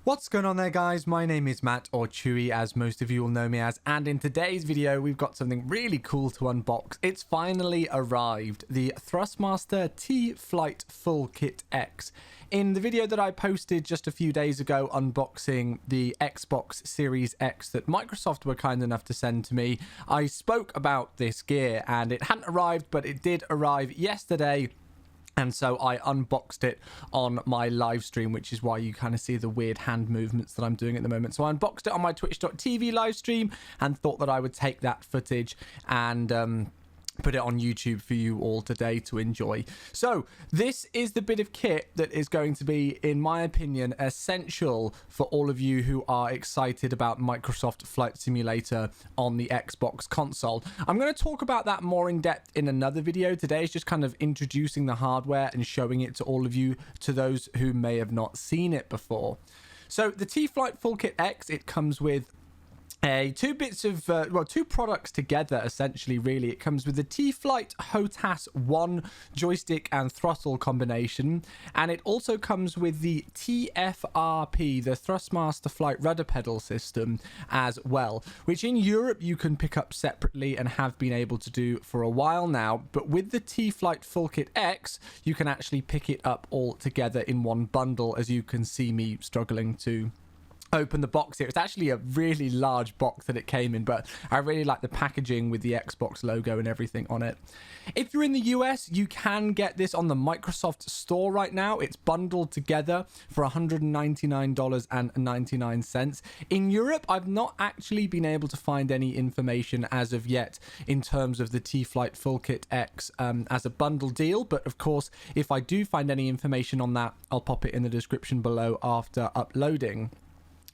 What's going on there, guys? My name is Matt, or Chewy, as most of you will know me as, and in today's video we've got something really cool to unbox. It's finally arrived, the Thrustmaster T.Flight Full Kit X. In the video that I posted just a few days ago unboxing the Xbox Series X that Microsoft were kind enough to send to me, I spoke about this gear, and it hadn't arrived, but it did arrive yesterday. And so I unboxed it on my live stream, which is why you kind of see the weird hand movements that I'm doing at the moment. So I unboxed it on my twitch.tv live stream and thought that I would take that footage and put it on YouTube for you all today to enjoy. So this is the bit of kit that is going to be, in my opinion, essential for all of you who are excited about Microsoft Flight Simulator on the Xbox console. I'm going to talk about that more in depth in another video. Today is just kind of introducing the hardware and showing it to all of you, to those who may have not seen it before. So the T.Flight Full Kit X, it comes with two products together, essentially. Really, it comes with the T.Flight HOTAS 1 joystick and throttle combination, and it also comes with the TFRP, the Thrustmaster flight rudder pedal system, as well, which in Europe you can pick up separately and have been able to do for a while now. But with the T.Flight Full Kit X, you can actually pick it up all together in one bundle, as you can see me struggling to open the box here. It's actually a really large box that it came in, but I really like the packaging with the Xbox logo and everything on it. If you're in the US, you can get this on the Microsoft Store right now. It's bundled together for $199.99. In Europe, I've not actually been able to find any information as of yet in terms of the T.Flight Full Kit X as a bundle deal, but of course, if I do find any information on that, I'll pop it in the description below after uploading.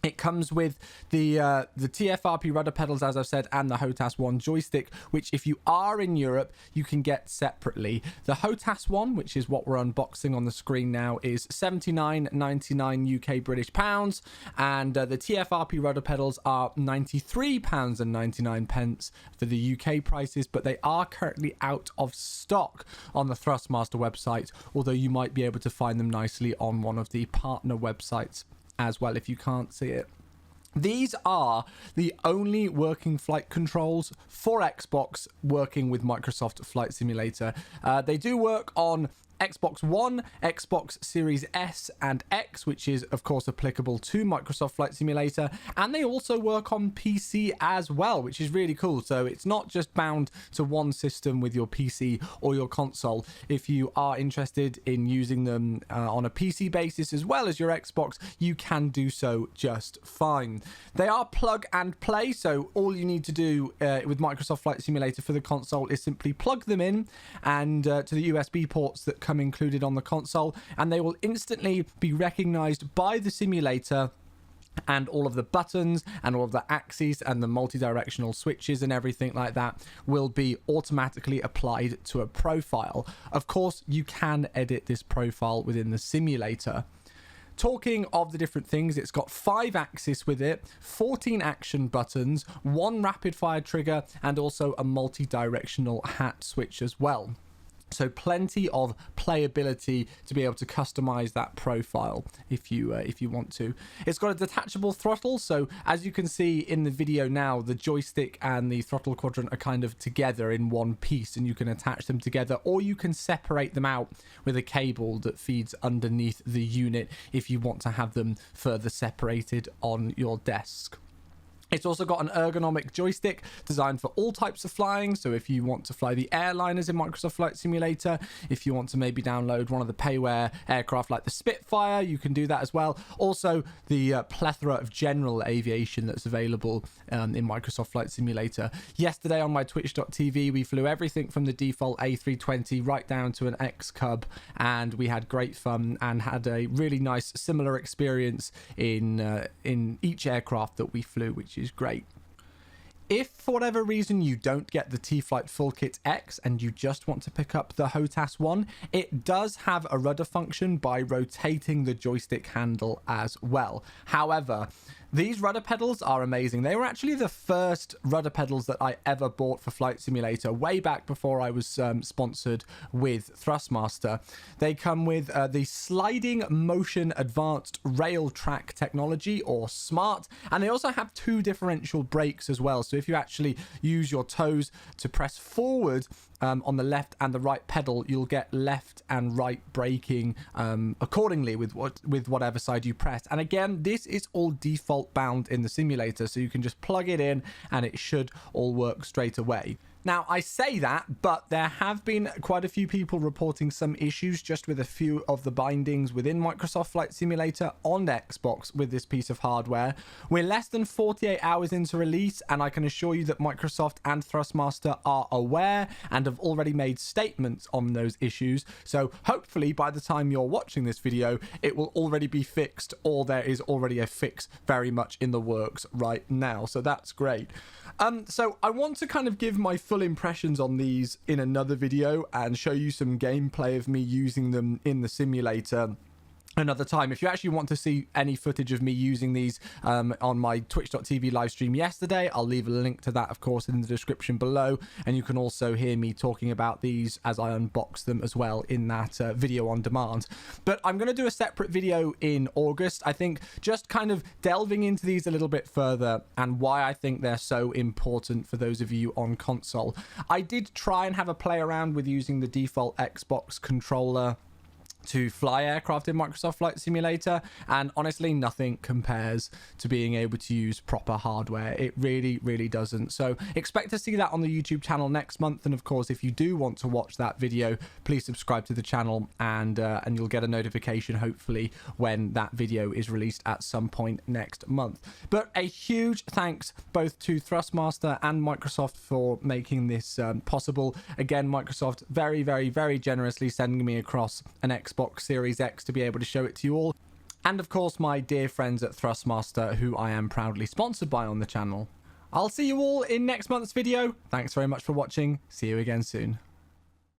It comes with the TFRP rudder pedals, as I've said, and the HOTAS 1 joystick, which if you are in Europe, you can get separately. The HOTAS 1, which is what we're unboxing on the screen now, is £79.99 UK British pounds, and the TFRP rudder pedals are £93.99 for the UK prices, but they are currently out of stock on the Thrustmaster website, although you might be able to find them nicely on one of the partner websites as well if you can't see it. These are the only working flight controls for Xbox working with Microsoft Flight Simulator. They do work on Xbox One, Xbox Series S and X, which is of course applicable to Microsoft Flight Simulator, and they also work on PC as well, which is really cool. So it's not just bound to one system with your PC or your console. If you are interested in using them on a PC basis as well as your Xbox, you can do so just fine. They are plug and play, so all you need to do with Microsoft Flight Simulator for the console is simply plug them in and to the USB ports that come included on the console, and they will instantly be recognized by the simulator, and all of the buttons and all of the axes and the multi-directional switches and everything like that will be automatically applied to a profile. Of course, you can edit this profile within the simulator. Talking of the different things, it's got 5 axes with it, 14 action buttons, 1 rapid fire trigger, and also a multi-directional hat switch as well. So plenty of playability to be able to customize that profile if you want to. It's got a detachable throttle, so as you can see in the video now, the joystick and the throttle quadrant are kind of together in one piece, and you can attach them together, or you can separate them out with a cable that feeds underneath the unit if you want to have them further separated on your desk. It's also got an ergonomic joystick designed for all types of flying. So if you want to fly the airliners in Microsoft Flight Simulator, if you want to maybe download one of the payware aircraft like the Spitfire, you can do that as well. Also, the plethora of general aviation that's available in Microsoft Flight Simulator. Yesterday on my twitch.tv, we flew everything from the default A320 right down to an X-Cub, and we had great fun and had a really nice similar experience in each aircraft that we flew, which is great. If for whatever reason you don't get the T.Flight Full Kit X and you just want to pick up the HOTAS one, it does have a rudder function by rotating the joystick handle as well. However, these rudder pedals are amazing. They were actually the first rudder pedals that I ever bought for Flight Simulator way back before I was sponsored with Thrustmaster. They come with the Sliding Motion Advanced Rail Track technology, or SMART, and they also have 2 differential brakes as well. So if you actually use your toes to press forward on the left and the right pedal, you'll get left and right braking accordingly with whatever side you press. And again, this is all default bound in the simulator, so you can just plug it in and it should all work straight away. Now, I say that, but there have been quite a few people reporting some issues just with a few of the bindings within Microsoft Flight Simulator on Xbox with this piece of hardware. We're less than 48 hours into release, and I can assure you that Microsoft and Thrustmaster are aware and have already made statements on those issues. So hopefully by the time you're watching this video, it will already be fixed, or there is already a fix very much in the works right now. So that's great. So I want to kind of give my full impressions on these in another video and show you some gameplay of me using them in the simulator another time. If you actually want to see any footage of me using these on my twitch.tv live stream yesterday, I'll leave a link to that, of course, in the description below, and you can also hear me talking about these as I unbox them as well in that video on demand. But I'm going to do a separate video in August, I think, just kind of delving into these a little bit further and why I think they're so important for those of you on console. I did try and have a play around with using the default Xbox controller to fly aircraft in Microsoft Flight Simulator, and honestly nothing compares to being able to use proper hardware. It really doesn't. So expect to see that on the YouTube channel next month, and of course if you do want to watch that video, please subscribe to the channel, and you'll get a notification hopefully when that video is released at some point next month. But a huge thanks both to Thrustmaster and Microsoft for making this possible. Again, Microsoft very generously sending me across an Xbox Series X to be able to show it to you all, and of course my dear friends at Thrustmaster, who I am proudly sponsored by on the channel. I'll see you all in next month's video. Thanks very much for watching. See you again soon.